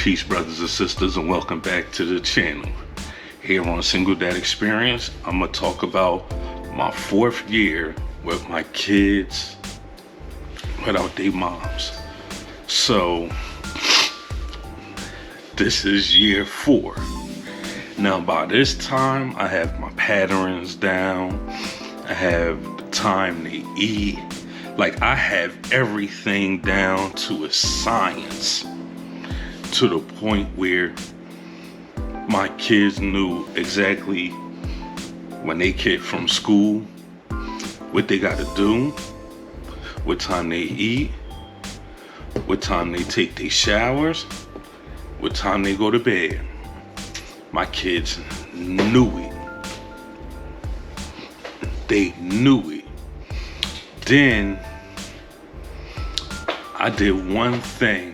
Peace, brothers and sisters, and welcome back to the channel. Here on Single Dad Experience, I'm gonna talk about my 4th year with my kids without their moms. So this is year 4. Now by this time, I have my patterns down. I have the time to eat. Like, I have everything down to a science, to the point where my kids knew exactly when they get from school, what they got to do, what time they eat, what time they take their showers, what time they go to bed. My kids knew it. They knew it. Then I did one thing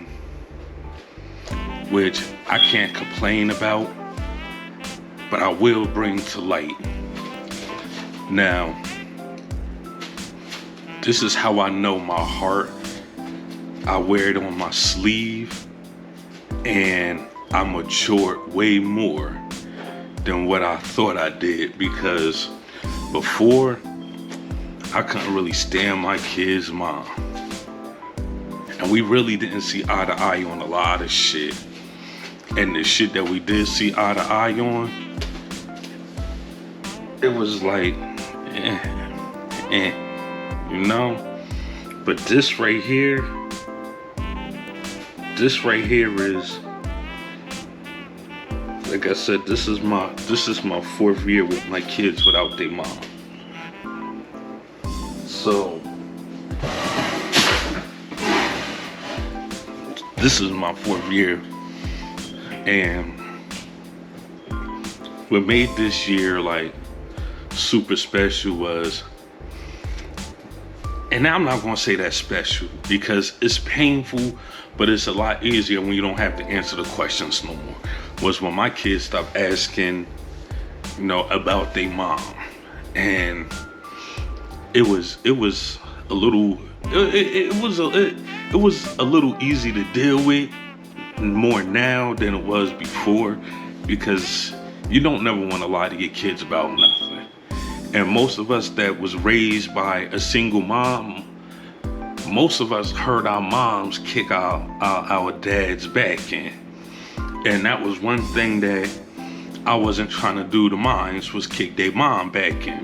which I can't complain about, but I will bring to light. Now, this is how I know my heart. I wear it on my sleeve, and I matured way more than what I thought I did, because before, I couldn't really stand my kid's mom. And we really didn't see eye to eye on a lot of shit. And the shit that we did see eye to eye on, it was like, you know? But this right here is, like I said, this is my 4th year with my kids without their mom. So this is my 4th year, and what made this year like super special was, and I'm not gonna say that's special because it's painful, but it's a lot easier when you don't have to answer the questions no more, was when my kids stopped asking, about their mom. And it was a little easy to deal with more now than it was before, because you don't never want to lie to your kids about nothing. And most of us that was raised by a single mom, most of us heard our moms kick our dad's back in. And that was one thing that I wasn't trying to do to mine, was kick their mom back in.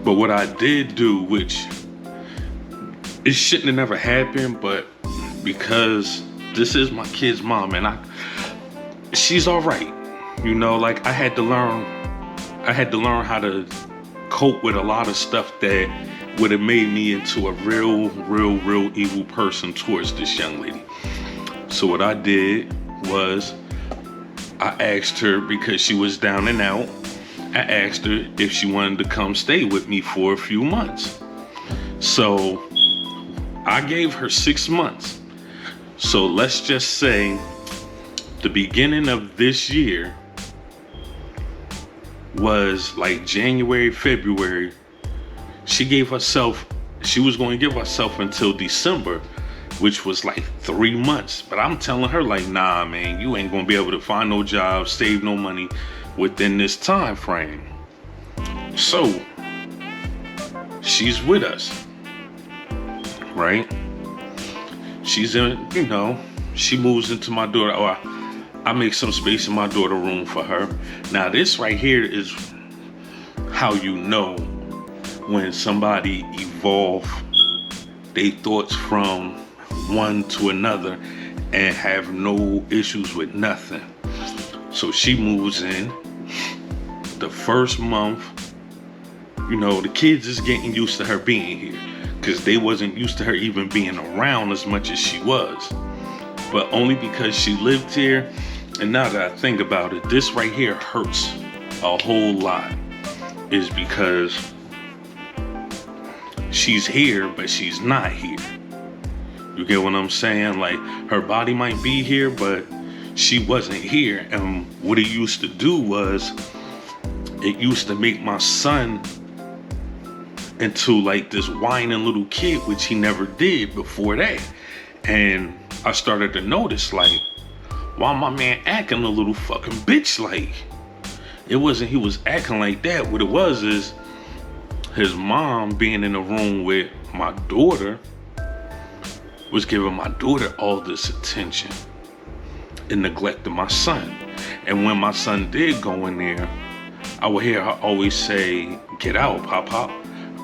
But what I did do, which it shouldn't have never happened, but because this is my kid's mom, and she's all right. Like I had to learn how to cope with a lot of stuff that would have made me into a real evil person towards this young lady. So what I did was, I asked her, because she was down and out, I asked her if she wanted to come stay with me for a few months. So I gave her 6 months. So let's just say the beginning of this year was like January, February. She was going to give herself until December, which was like 3 months. But I'm telling her, like, nah, man, you ain't going to be able to find no job, save no money within this time frame. So she's with us, right? She's in, she moves into my daughter, or I make some space in my daughter room for her. Now this right here is how you know when somebody evolve their thoughts from one to another and have no issues with nothing. So she moves in. The first month, the kids is getting used to her being here, because they wasn't used to her even being around as much as she was. But only because she lived here. And now that I think about it, this right here hurts a whole lot, is because she's here, but she's not here. You get what I'm saying? Like, her body might be here, but she wasn't here. And what it used to do was, it used to make my son into like this whining little kid, which he never did before that. And I started to notice, like, Why my man acting a little fucking bitch like? It wasn't he was acting like that. What it was is his mom being in the room with my daughter was giving my daughter all this attention and neglecting my son. And when my son did go in there, I would hear her always say, "Get out, Pop Pop,"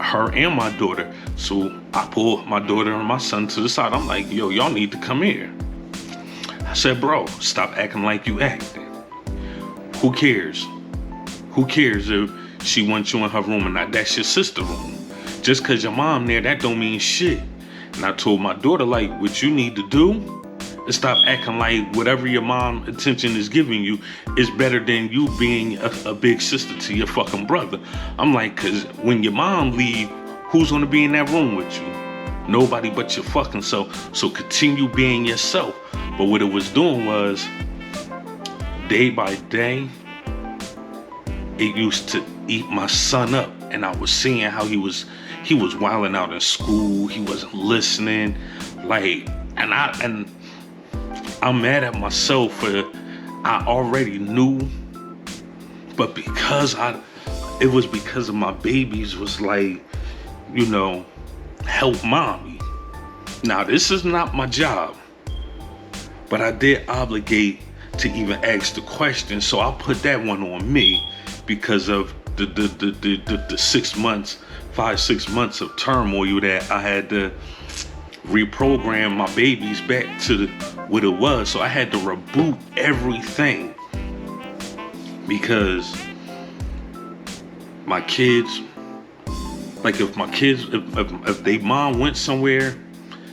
her and my daughter. So I pulled my daughter and my son to the side. I'm like, "Yo, y'all need to come here." I said, "Bro, stop acting like you acting. Who cares? Who cares if she wants you in her room or not? That's your sister room. Just cause your mom there, that don't mean shit." And I told my daughter, like, what you need to do is stop acting like whatever your mom attention is giving you is better than you being a big sister to your fucking brother. I'm like, cause when your mom leave, who's gonna be in that room with you? Nobody but your fucking self. So continue being yourself. But what it was doing was, day by day, it used to eat my son up. And I was seeing how he was wilding out in school. He wasn't listening. Like, and I'm mad at myself for I already knew, but it was because of my babies was like, help mommy. Now this is not my job, but I did obligate to even ask the question, so I put that one on me because of the 6 months, 5-6 months of turmoil that I had to reprogram my babies back to what it was. So I had to reboot everything because my kids, like if they mom went somewhere,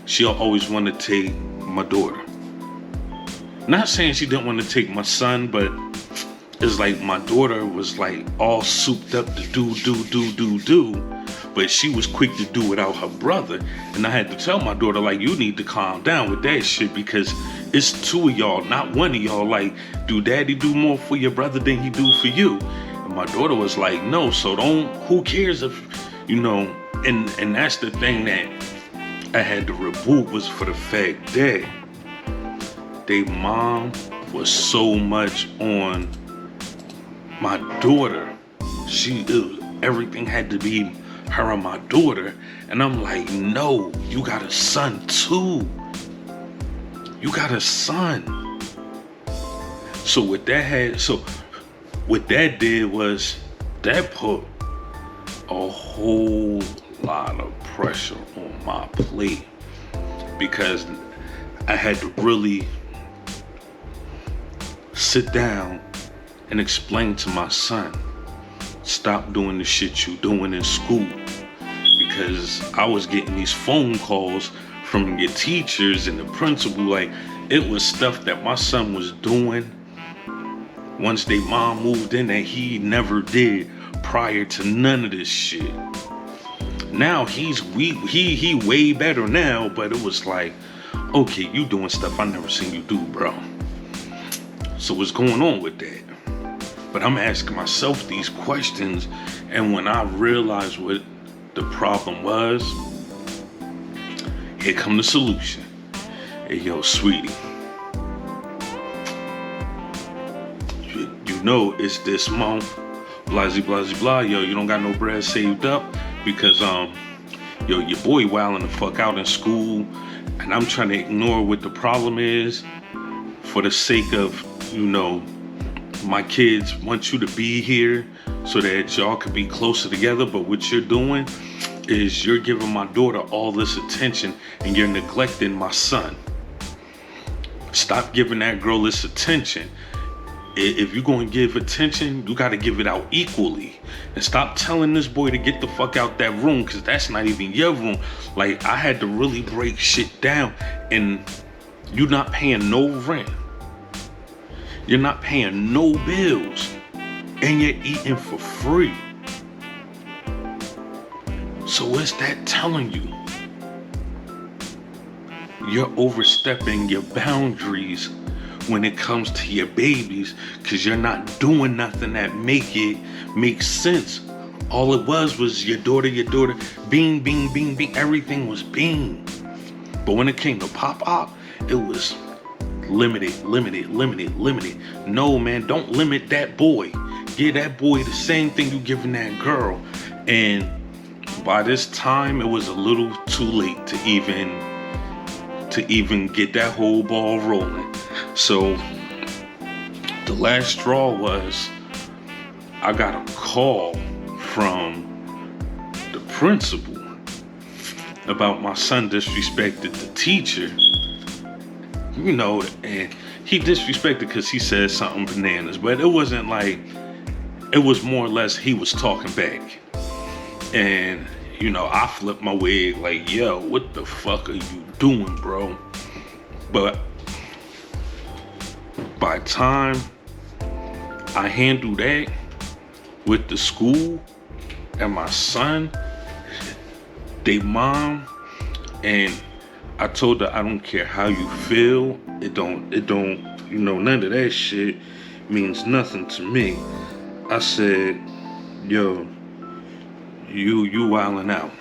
she'll always want to take my daughter. Not saying she didn't want to take my son, but it's like my daughter was like all souped up to do, but she was quick to do without her brother. And I had to tell my daughter, like, you need to calm down with that shit because it's two of y'all, not one of y'all. Like, do daddy do more for your brother than he do for you? And my daughter was like, no, so who cares if, and that's the thing that I had to reboot was for the fact that they mom was so much on my daughter. Everything had to be her and my daughter. And I'm like, no, you got a son too. You got a son. So what that did was that put a whole lot of pressure on my plate because I had to really sit down and explain to my son, stop doing the shit you doing in school. Because I was getting these phone calls from your teachers and the principal, like it was stuff that my son was doing once they mom moved in that he never did prior to none of this shit. Now he way better now, but it was like, okay, you doing stuff I never seen you do, bro. So what's going on with that? But I'm asking myself these questions, and when I realized what the problem was, here come the solution. Hey, yo, sweetie, you know it's this month, blah, yo, you don't got no bread saved up because, your boy wilding the fuck out in school, and I'm trying to ignore what the problem is for the sake of, my kids want you to be here so that y'all can be closer together. But what you're doing is you're giving my daughter all this attention and you're neglecting my son. Stop giving that girl this attention. If you're going to give attention, you got to give it out equally. And stop telling this boy to get the fuck out that room, because that's not even your room. Like, I had to really break shit down, and you're not paying no rent. You're not paying no bills, and you're eating for free. So what's that telling you? You're overstepping your boundaries when it comes to your babies, because you're not doing nothing that makes sense. All it was your daughter, bing, bing, bing, bing, everything was bing. But when it came to Pop-Pop, it was limited. No, man, don't limit that boy. Give that boy the same thing you giving that girl. And by this time, it was a little too late to even get that whole ball rolling. So the last straw was I got a call from the principal about my son disrespected the teacher. You know, and he disrespected because he said something bananas, but it wasn't like, it was more or less he was talking back. And, you know, I flipped my wig like, yo, what the fuck are you doing, bro? But by time I handled that with the school and my son, they mom, and I told her I don't care how you feel. It don't, you know, none of that shit means nothing to me. I said, yo, you wildin' out.